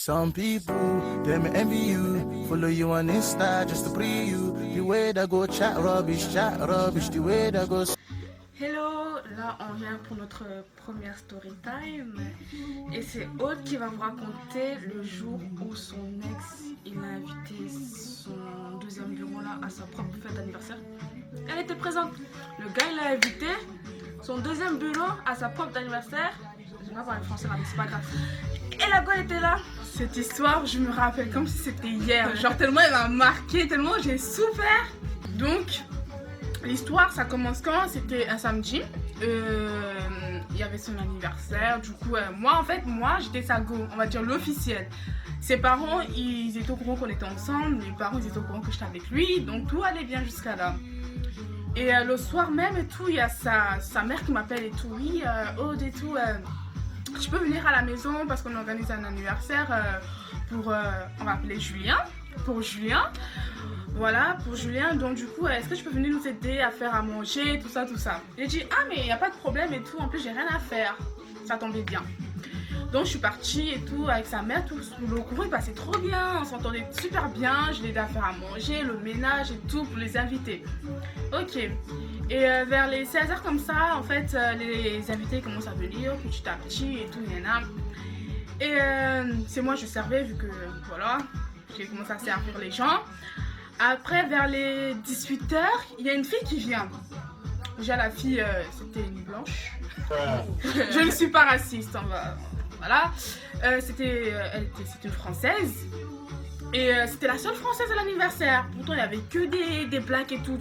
Some people, them envy you, follow you on Insta just to pre you. The way that go chat rubbish, the way that go. Hello, là on vient pour notre première story time et c'est Aude qui va vous raconter le jour où son ex il a invité son deuxième bureau là à sa propre fête d'anniversaire. Elle était présente. Le gars il a invité son deuxième bureau à sa propre anniversaire. Je vais pas parler français là mais c'est pas grave. Et la gueule était là. Cette histoire je me rappelle comme si c'était hier. Genre tellement elle m'a marqué, tellement j'ai souffert. Donc l'histoire, ça commence quand? C'était un samedi. Il y avait son anniversaire. Du coup, moi, j'étais sa go, on va dire l'officiel. Ses parents, ils étaient au courant qu'on était ensemble. Les parents, ils étaient au courant que j'étais avec lui. Donc, tout allait bien jusqu'à là. Et le soir même et tout, il y a sa mère qui m'appelle et tout. Oui, Aude et tout. Tu peux venir à la maison parce qu'on organise un anniversaire pour, on va appeler Julien. Pour Julien. Voilà, pour Julien, donc du coup, est-ce que tu peux venir nous aider à faire à manger, tout ça. J'ai dit, ah mais il n'y a pas de problème et tout, en plus j'ai rien à faire. Ça tombait bien. Donc je suis partie et tout, avec sa mère, tout le courant il passait trop bien, on s'entendait super bien, je l'ai aidé à faire à manger, le ménage et tout pour les invités. Ok, et vers les 16h comme ça, en fait, les invités commencent à venir petit à petit et tout, et c'est moi je servais vu que, voilà, j'ai commencé à servir les gens. Après, vers les 18h, il y a une fille qui vient. Déjà, la fille, c'était une blanche. Je ne suis pas raciste, voilà. C'était une française. Et c'était la seule française à l'anniversaire. Pourtant, il n'y avait que des blacks et tout.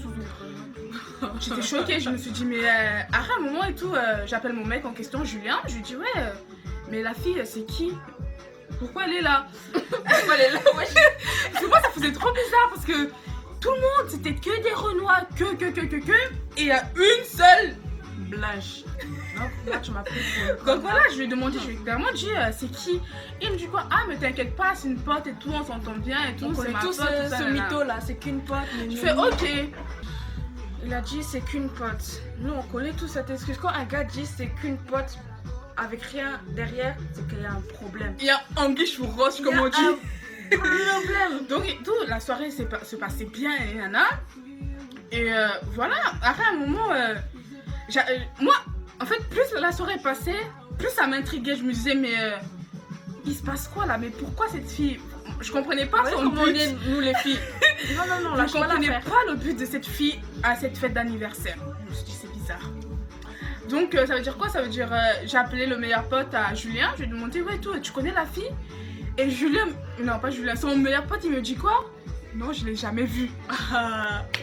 J'étais choquée, je me suis dit, mais après un moment et tout, j'appelle mon mec en question, Julien. Je lui dis, ouais, mais la fille, c'est qui? Pourquoi elle est là? Pourquoi elle est là? Ouais. Parce que moi ça faisait trop bizarre parce que tout le monde c'était que des Renois, que et il y a une seule blanche. Donc là tu m'as pris pour... Donc voilà, je lui ai demandé, je lui ai clairement dit c'est qui? Il me dit quoi? Ah mais t'inquiète pas, c'est une pote et tout, on s'entend bien et tout. On connaît tous ce mytho là, c'est qu'une pote. Je fais ok. Il a dit c'est qu'une pote. Nous on connaît tous cette excuse. Quand un gars dit c'est qu'une pote avec rien derrière, c'est qu'il y a un problème. Il y a anguille sous roche, comme on dit. Problème. Donc tout, la soirée se passait bien et voilà. Après un moment, moi, en fait, plus la soirée passait, plus ça m'intriguait. Je me disais mais il se passe quoi là? Mais pourquoi cette fille? Je comprenais pas son but. Nous les filles. Non, je comprenais pas le but de cette fille à cette fête d'anniversaire. Je me suis dit c'est bizarre. Donc ça veut dire quoi? Ça veut dire j'ai appelé le meilleur pote à Julien, je lui ai demandé ouais toi tu connais la fille? Et Julien, non pas Julien, son meilleur pote il me dit quoi? Non je l'ai jamais vu.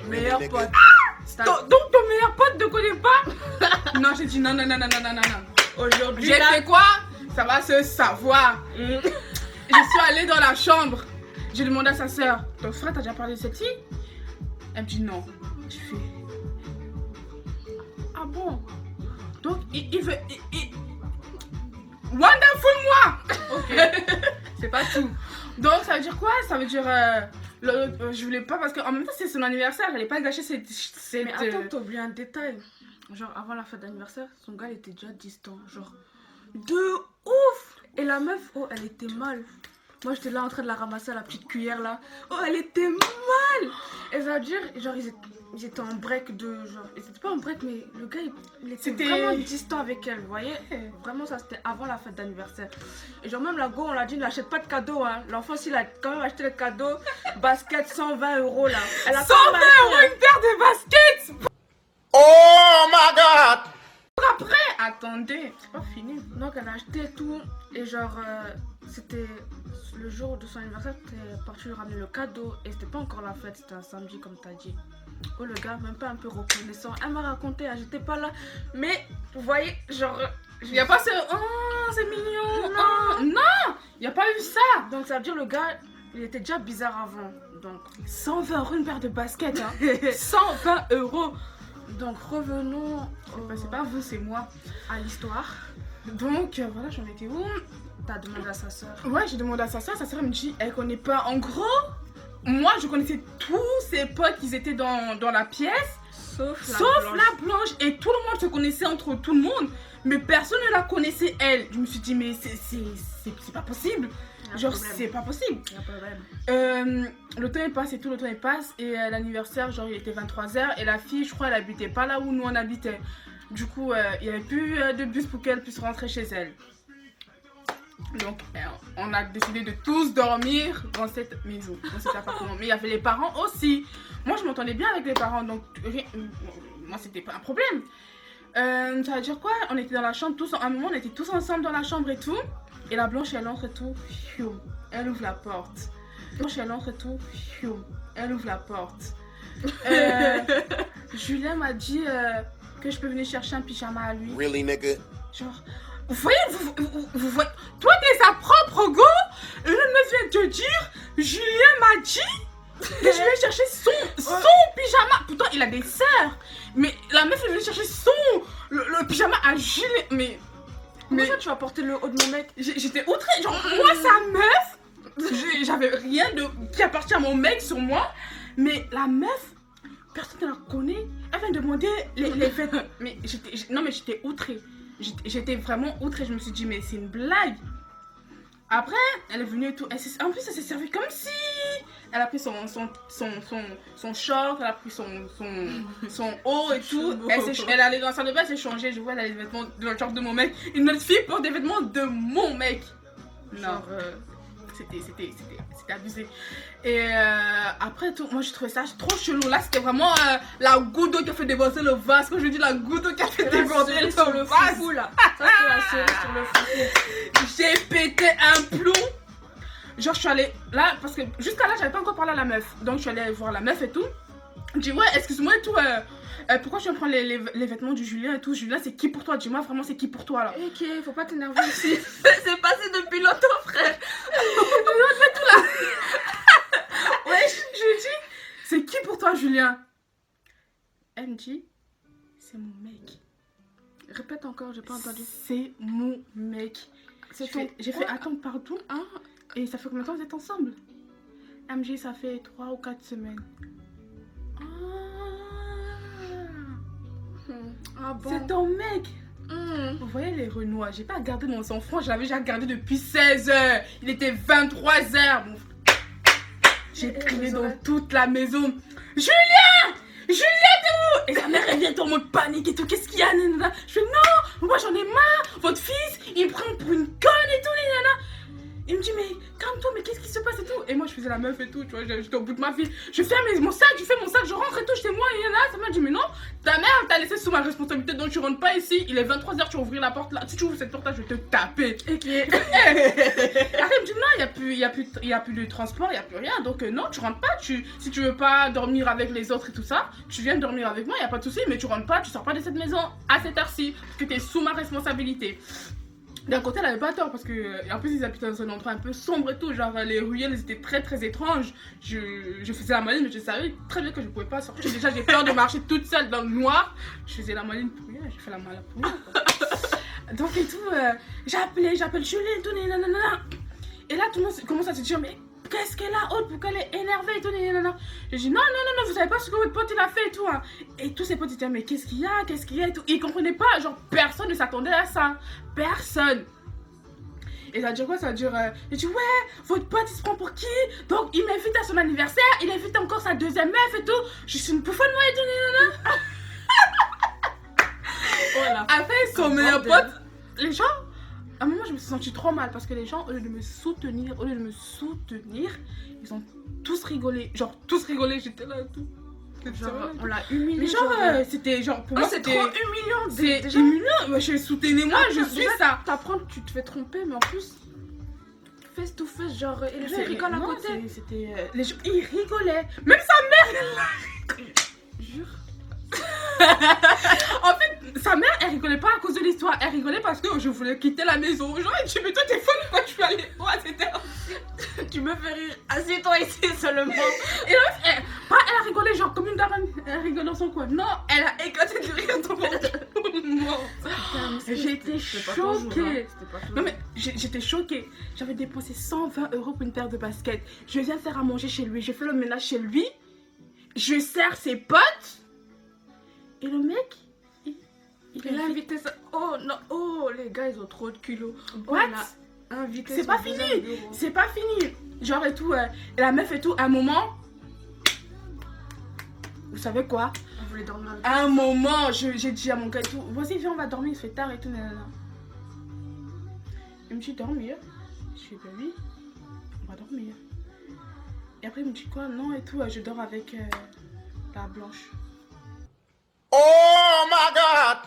Meilleur pote. Donc ton meilleur pote ne connaît pas? Non j'ai dit non. Aujourd'hui j'ai fait quoi? Ça va se savoir. Je suis allée dans la chambre, j'ai demandé à sa soeur, ton frère t'as déjà parlé de cette fille? Elle me dit non. Je fais ah bon? Donc il veut... Wonderful moi. Ok. C'est pas tout. Donc ça veut dire quoi? Ça veut dire... je voulais pas parce qu'en même temps c'est son anniversaire. J'allais pas gâcher cette... Mais attends, t'as oublié un détail. Genre avant la fête d'anniversaire, son gars il était déjà distant. Genre de ouf. Et la meuf, oh elle était mal. Moi j'étais là en train de la ramasser à la petite cuillère là. Oh elle était mal. Et ça veut dire genre ils étaient en break de genre... Ils étaient pas en break mais le gars il était vraiment distant avec elle, vous voyez. Vraiment ça c'était avant la fête d'anniversaire. Et genre même la go on l'a dit n'achète pas de cadeau hein. L'enfant s'il a quand même acheté le cadeau. Basket 120 € là. Elle a 120 € une paire de baskets. Oh my god! Après, attendez, c'est pas fini. Donc elle a acheté tout et genre c'était le jour de son anniversaire, t'es parti lui ramener le cadeau et c'était pas encore la fête, c'était un samedi comme t'as dit. Oh le gars, même pas un peu reconnaissant. Elle m'a raconté, hein, j'étais pas là. Mais vous voyez, genre, il y a pas ce oh c'est mignon. Non, il y a pas eu ça. Donc ça veut dire le gars, il était déjà bizarre avant. Donc 120 € une paire de baskets, hein. 120 €. Donc revenons, c'est pas vous, c'est moi, à l'histoire. Donc voilà, j'en étais où? T'as demandé à sa soeur? Ouais, j'ai demandé à sa soeur me dit, elle connaît pas. En gros, moi je connaissais tous ses potes qui étaient dans la pièce, sauf la blanche. Et tout le monde se connaissait entre tout le monde, mais personne ne la connaissait elle. Je me suis dit, mais c'est pas possible. Il y a un Genre, problème. c'est pas possible. Il y a un problème. Le temps il passe et tout, le temps il passe. Et l'anniversaire, genre, il était 23h. Et la fille, je crois, elle habitait pas là où nous on habitait. Du coup, il y avait plus de bus pour qu'elle puisse rentrer chez elle. Donc, on a décidé de tous dormir dans cette maison, dans cet appartement. Mais il y avait les parents aussi. Moi, je m'entendais bien avec les parents, donc moi, c'était pas un problème. Ça veut dire quoi? On était dans la chambre, tous, à un moment, on était tous ensemble dans la chambre et tout. Et la blanche, elle entre et tout. Pfiou, elle ouvre la porte. Blanche, elle entre et tout. Pfiou, elle ouvre la porte. Julien m'a dit que je peux venir chercher un pyjama à lui. Really, nigga? Genre, vous voyez, vous voyez, toi t'es sa propre go, le meuf vient te dire, Julien m'a dit que je vais chercher son pyjama. Pourtant il a des sœurs, mais la meuf est venue chercher le pyjama à Julien. Mais Ça, tu vas porter le haut de mon mec. j'étais outrée, genre moi sa meuf, j'avais rien qui appartient à mon mec sur moi, mais la meuf, personne ne la connaît, elle vient demander les vêtements. Mais j'étais outrée. J'étais vraiment outrée, je me suis dit mais c'est une blague. Après, elle est venue et tout, en plus elle s'est servie comme si elle a pris son short, elle a pris son haut et tout. Elle est allée dans la salle de bain, elle s'est changée, je vois elle a les vêtements de le genre de mon mec. Une autre fille porte des vêtements de mon mec. Non, c'était abusé. Et après tout, moi je trouvais ça trop chelou. Là c'était vraiment la goutte d'eau qui a fait déborder le vase. Quand je dis la goutte d'eau qui a fait déborder le vase, Fou là. Ça, c'est la cerise sur le fou. j'ai pété un plomb. Genre je suis allée là, parce que jusqu'à là j'avais pas encore parlé à la meuf. Donc je suis allée voir la meuf et tout. Je dis ouais excuse-moi et tout, pourquoi tu vas prendre les vêtements du Julien et tout. Julien c'est qui pour toi? Dis-moi vraiment c'est qui pour toi là. Ok, faut pas t'énerver ici. C'est passé depuis longtemps, frère. Ouais, je dis, c'est qui pour toi, Julien? Elle me dit, c'est mon mec. Répète encore, j'ai pas entendu. C'est mon mec. J'ai fait, attends, pardon? Hein? Et ça fait combien de temps que vous êtes ensemble? Elle me dit, ça fait 3 ou 4 semaines. Ah bon? C'est ton mec. Vous voyez les Renois, j'ai pas gardé mon sang-froid, je l'avais déjà gardé depuis 16h. Il était 23h. J'ai crié dans toute la maison. Julien! Julien, t'es où? Et sa mère, elle vient en mode panique et tout. Qu'est-ce qu'il y a, nanana? Je fais non, moi j'en ai marre. Votre fils, il me prend pour une conne et tout, nanana. Il me dit, mais calme-toi, mais qu'est-ce qui se passe et tout? Et moi, je faisais la meuf et tout, tu vois, j'étais au bout de ma vie. Je fais mon sac, je rentre et tout chez moi. Et là, ça m'a dit, mais non, ta mère t'a laissé sous ma responsabilité, donc tu rentres pas ici. Il est 23h, tu vas ouvrir la porte là. Si tu ouvres cette porte là, je vais te taper. Après, elle me dit, non, il y a plus de transport, il y a plus rien. Donc, non, tu rentres pas. Si tu veux pas dormir avec les autres et tout ça, tu viens dormir avec moi, il y a pas de souci, mais tu rentres pas, tu sors pas de cette maison à cette heure-ci, parce que t'es sous ma responsabilité. D'un côté, elle avait pas tort parce que, en plus, ils habitaient dans un endroit un peu sombre et tout. Genre, les ruelles étaient très très étranges. Je faisais la maline, mais je savais très bien que je pouvais pas sortir. Déjà, j'ai peur de marcher toute seule dans le noir. Je faisais la maline pour rien, j'ai fait la maline pour rien. Donc, et tout, j'appelle Julie et tout, nanana. Et là, tout le monde commence à se dire, mais qu'est-ce qu'elle a, Aude, pourquoi elle est énervée et tout, nanana. Je dis, non, vous savez pas ce que votre pote il a fait et tout. Hein. Et tous ses potes ils disaient, mais qu'est-ce qu'il y a et tout. Ils comprenaient pas, genre, personne ne s'attendait à ça. Personne. Et ça veut dire quoi? Ça veut dire, je dis, ouais, votre pote il se prend pour qui? Donc, il m'invite à son anniversaire, il invite encore sa deuxième meuf et tout. Je suis une bouffonne, moi et tout, nanana. Voilà. Après, son meilleur pote, les gens, à un moment, je me suis sentie trop mal parce que les gens, au lieu de me soutenir, ils ont tous rigolé. Genre, tous rigolé, j'étais là et tout. Genre, on l'a humilié. Mais genre, c'était genre, pour moi, c'est c'était trop humiliant. c'est Déjà, humiliant. Ouais, soutenez-moi, je suis déjà, ça. T'apprends que tu te fais tromper, mais en plus, face to face, genre, et les gens ils rigolent à non, côté. C'était les gens, ils rigolaient. Même sa mère, Jure. en fait, sa mère, elle rigolait pas à cause de l'histoire. Elle rigolait parce que je voulais quitter la maison. Genre, elle dit, mais toi, t'es folle, pourquoi tu suis allée où à cette heure? Tu me fais rire. Assieds-toi ici seulement. Et là, elle a rigolé, genre, comme une daronne. Elle rigole dans son coin. Non, elle a éclaté de rire dans mon moment. J'étais choquée. Non, mais j'étais choquée. J'avais dépensé 120 € pour une paire de baskets. Je viens faire à manger chez lui. Je fais le ménage chez lui. Je sers ses potes. Et le mec, il Il a invité ça. Oh non, oh les gars, ils ont trop de culot. What? invité C'est sur pas le fini. deuxième bureau. C'est pas fini. Genre et tout, et la meuf et tout, à un moment... Vous savez quoi? On voulait dormir avec À un moment, j'ai dit à mon gars et tout, vas-y viens on va dormir, il se fait tard et tout, nanana. Il me dit dormir. Je fais bah oui, on va dormir. Et après il me dit quoi? Non et tout, je dors avec la blanche. Oh my God!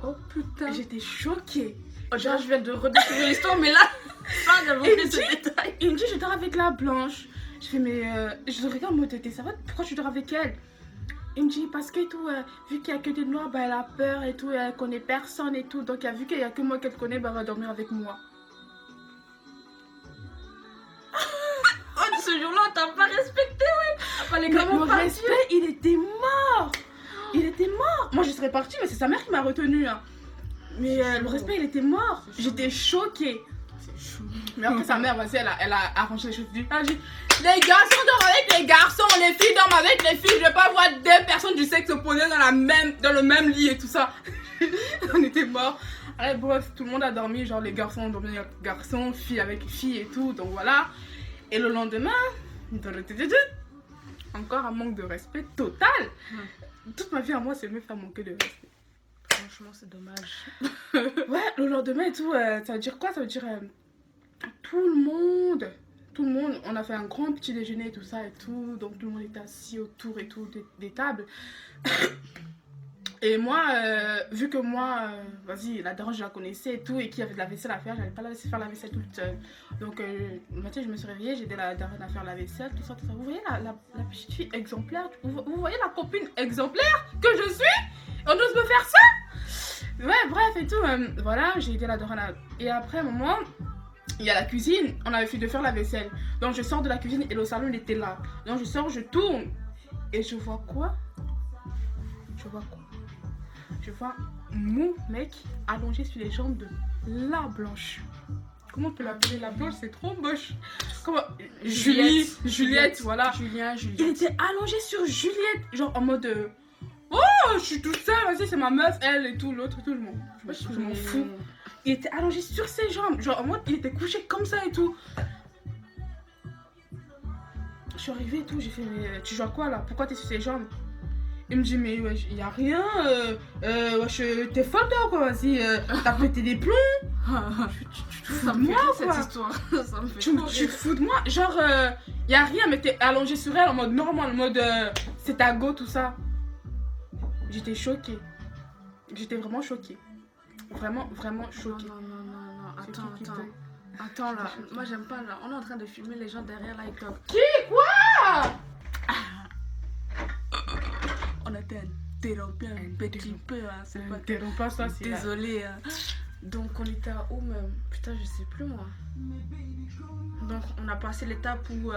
Oh putain. J'étais choquée. Oh, genre, je viens de redécouvrir l'histoire, mais là, ça, j'avais Et oublié il ce dit- détail. Il me dit je dors avec la blanche. Je fais mais je le regarde moi t'es ça va? Pourquoi tu dors avec elle? Il me dit parce que tout, vu qu'il y a que des noirs, bah elle a peur et tout, et elle connaît personne et tout. Donc vu qu'il y a que moi qu'elle connaît, bah elle va dormir avec moi. Oh, ce jour-là, t'as pas respecté, ouais. Fallait Mais quand même le partir. respect, il était mort. Il était mort. Moi je serais partie, mais c'est sa mère qui m'a retenue. Hein. Mais le respect, il était mort. C'est chaud. J'étais choquée. C'est chou. Mais après sa mère, vas-y, elle a arrangé les choses. Elle a dit les garçons dorment avec les garçons, les filles dorment avec les filles. Je vais pas voir deux personnes du sexe opposé dans le même lit et tout ça. On était morts. Allez, bref, tout le monde a dormi. Genre les garçons ont dormi avec garçons, filles avec filles et tout. Donc voilà. Et le lendemain, encore un manque de respect total. Toute ma vie à moi, c'est me faire manquer de respect. Franchement, c'est dommage. Ouais, le lendemain et tout, ça veut dire quoi? Ça veut dire tout le monde, on a fait un grand petit déjeuner et tout ça et tout, donc tout le monde était assis autour et tout des tables. Et moi, vu que moi, vas-y, la daronne je la connaissais et tout, et qu'il y avait de la vaisselle à faire, j'allais pas la laisser faire la vaisselle toute seule. Donc le matin je me suis réveillée, j'ai aidé la daronne à faire la vaisselle, tout ça, tout ça. Vous voyez la petite fille exemplaire, vous voyez la copine exemplaire que je suis? On ose me faire ça? Ouais, bref et tout, voilà, j'ai aidé la daronne et après un moment, il y a la cuisine, on avait fini de faire la vaisselle. Donc je sors de la cuisine et le salon il était là. Donc je sors, je tourne et je vois quoi? Je vois mon mec allongé sur les jambes de la blanche. Comment on peut l'appeler la blanche? C'est trop moche. Comment? Juliette, voilà. Julien, Il Juliette. était allongé sur Juliette, genre en mode oh, je suis toute seule, vas-y, c'est ma meuf, elle et tout, l'autre, tout le monde. Je m'en fous. Il était allongé sur ses jambes, genre en mode il était couché comme ça et tout. Je suis arrivée et tout, j'ai fait mais tu joues à quoi là? Pourquoi t'es sur ses jambes? Il me dit mais wesh, y a rien, wesh, t'es folle toi quoi, vas-y, t'as pété des plombs. Tu te fous Ça de me fait moi rire, quoi. cette histoire. Ça me fait Tu trop te rire. fous de moi, genre y a rien mais t'es allongé sur elle en mode normal, en mode c'est ta go tout ça. J'étais choquée. J'étais vraiment choquée. Vraiment choquée. Non. C'est Attends, qui attends. te- Attends là. Moi, j'aime pas là. On est en train de filmer les gens derrière là. Ils pleurent. On a été interrompu un petit peu. Hein. C'est pas T'interromps pas ça, c'est Désolée. Hein. Donc, on était à où même? Putain, je sais plus moi. Donc, on a passé l'étape où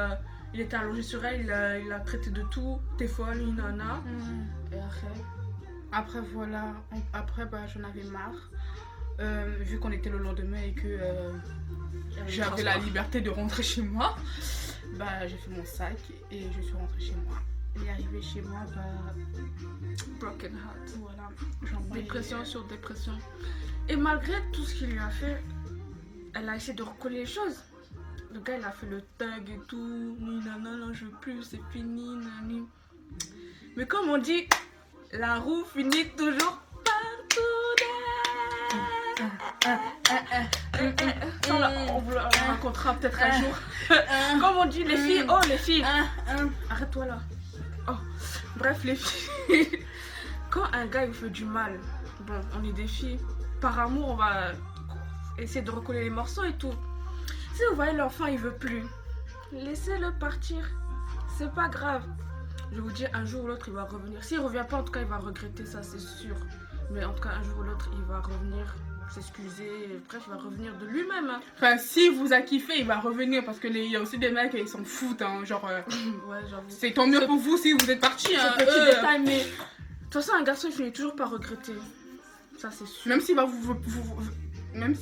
il était allongé sur elle. Il a traité de tout. T'es folle, nana. Et après. Après voilà, après bah j'en avais marre. Vu qu'on était le lendemain et que j'avais la liberté de rentrer chez moi, bah j'ai fait mon sac et je suis rentrée chez moi. Et arrivée chez moi, bah Broken heart. voilà, j'en Dépression sur dépression. Et malgré tout ce qu'il lui a fait, elle a essayé de recoller les choses. Le gars, il a fait le tag et tout. Ni non, je veux plus, c'est fini. Nani. Mais comme on dit, la roue finit toujours par tourner. On vous le racontera peut-être un jour. Comme on dit, les filles, oh les filles. Arrête-toi là. Oh, bref, les filles. Quand un gars il vous fait du mal, bon, on est des filles. Par amour, on va essayer de recoller les morceaux et tout. Si vous voyez l'enfant, il veut plus, laissez-le partir. C'est pas grave. Je vous dis, un jour ou l'autre, il va revenir. S'il revient pas, en tout cas, il va regretter ça, c'est sûr. Mais en tout cas, un jour ou l'autre, il va revenir, s'excuser. Bref, il va revenir de lui-même. Hein. Enfin, si vous a kiffé, il va revenir parce que il y a aussi des mecs ils s'en foutent, hein, genre Ouais, j'avoue. c'est tant mieux pour vous si vous êtes partis. Hein, C'est petit détail, mais de toute façon, un garçon, il finit toujours par regretter. Ça, c'est sûr. Même s'il va même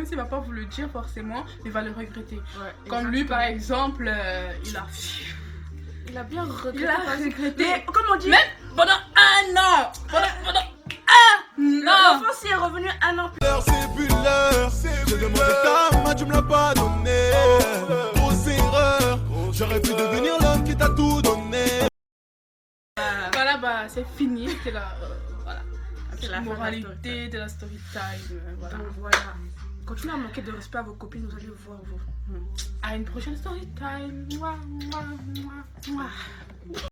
s'il va pas vous le dire forcément, il va le regretter. Ouais, Comme lui par exemple, il a bien regretté. Il a regretté. Mais, comme on dit, Même pendant un an, pendant un L'enfant est revenu un an plus L'heure, c'est plus l'heure. J'ai demandé ta main, tu me l'as pas donné. Grosse erreur. J'aurais pu devenir l'homme qui t'a tout donné. Voilà, bah, c'est fini. C'était la, voilà, C'est la fin de la moralité de la story time. Voilà. Donc voilà. Continuez à manquer de respect à vos copines, vous allez voir vos. À une prochaine story time. Mouah, mouah, mouah, mouah.